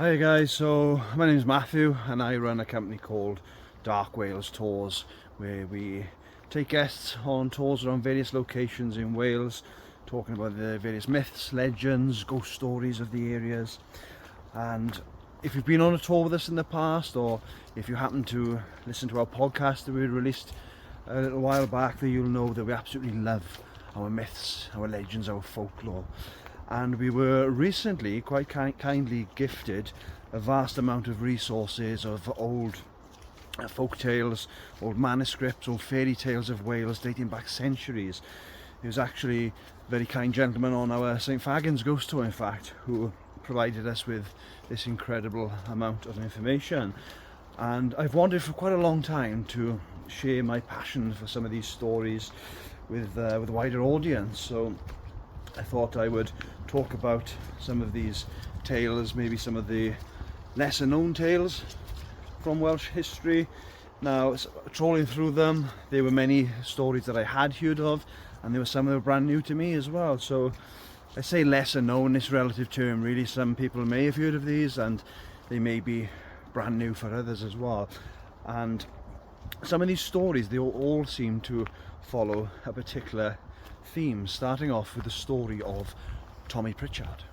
Hi guys, so my name is Matthew and I run a company called Dark Wales Tours, where we take guests on tours around various locations in Wales, talking about the various myths, legends, ghost stories of the areas. And if you've been on a tour with us in the past, or if you happen to listen to our podcast that we released a little while back, then you'll know that we absolutely love our myths, our legends, our folklore. And we were recently quite kindly gifted a vast amount of resources of old folk tales, old manuscripts, old fairy tales of Wales dating back centuries. It was actually a very kind gentleman on our St Fagans ghost tour, in fact, who provided us with this incredible amount of information. And I've wanted for quite a long time to share my passion for some of these stories with a wider audience. So I thought I would talk about some of these tales, maybe some of the lesser known tales from Welsh history. Now, trawling through them, there were many stories that I had heard of, and there were some that were brand new to me as well. So I say lesser known, this relative term really. Some people may have heard of these and they may be brand new for others as well. And some of these stories, they all seem to follow a particular theme, starting off with the story of Tommy Pritchard.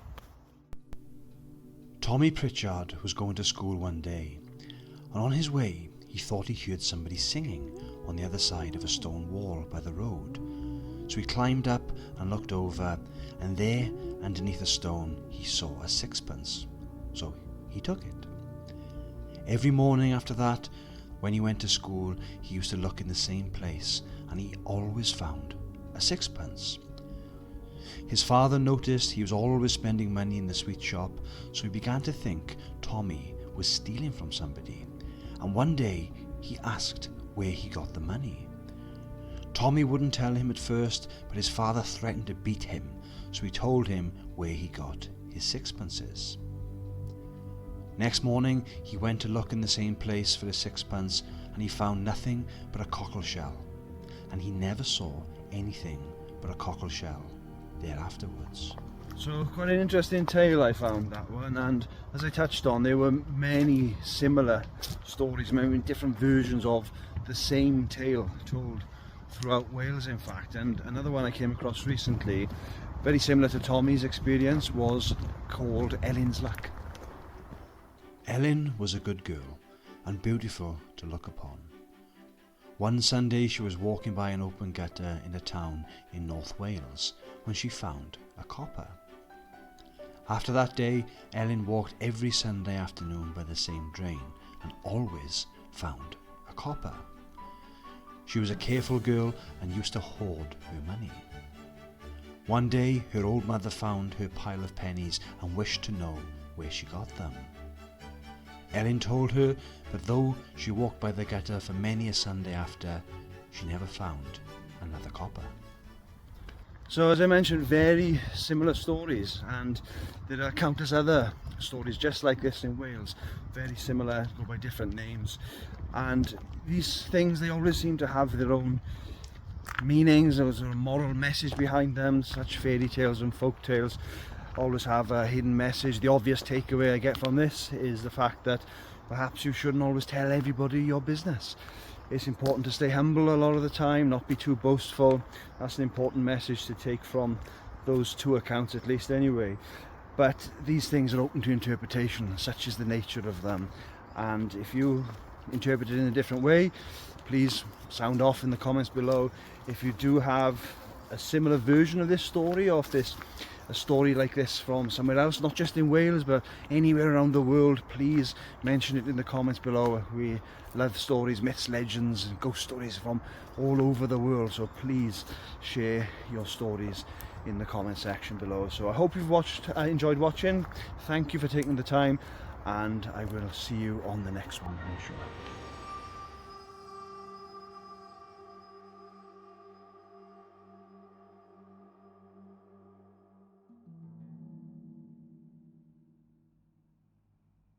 Tommy Pritchard was going to school one day, and on his way he thought he heard somebody singing on the other side of a stone wall by the road. So he climbed up and looked over, and there, underneath a stone, he saw a sixpence. So he took it. Every morning after that, when he went to school, he used to look in the same place, and he always found a sixpence. His father noticed he was always spending money in the sweet shop, so he began to think Tommy was stealing from somebody, and one day he asked where he got the money. Tommy wouldn't tell him at first, but his father threatened to beat him, so he told him where he got his sixpences. Next morning he went to look in the same place for his sixpence, and he found nothing but a cockle shell, and he never saw anything but a cockle shell there afterwards. So quite an interesting tale, I found that one, and as I touched on, there were many similar stories, many different versions of the same tale told throughout Wales, in fact. And another one I came across recently, very similar to Tommy's experience, was called Ellen's Luck. Ellen was a good girl and beautiful to look upon. One Sunday she was walking by an open gutter in a town in North Wales when she found a copper. After that day, Ellen walked every Sunday afternoon by the same drain and always found a copper. She was a careful girl and used to hoard her money. One day her old mother found her pile of pennies and wished to know where she got them. Ellen told her that though she walked by the gutter for many a Sunday after, she never found another copper. So as I mentioned, very similar stories, and there are countless other stories just like this in Wales, very similar, go by different names. And these things, they always seem to have their own meanings, there's a moral message behind them. Such fairy tales and folk tales always have a hidden message. The obvious takeaway I get from this is the fact that perhaps you shouldn't always tell everybody your business. It's important to stay humble a lot of the time, not be too boastful. That's an important message to take from those two accounts, at least anyway. But these things are open to interpretation, such is the nature of them. And if you interpret it in a different way, please sound off in the comments below. If you do have a similar version of this story, or if a story like this from somewhere else, not just in Wales but anywhere around the world, please mention it in the comments below. We love stories, myths, legends and ghost stories from all over the world, so please share your stories in the comment section below. So I hope you've enjoyed watching. Thank you for taking the time, and I will see you on the next one, I'm sure.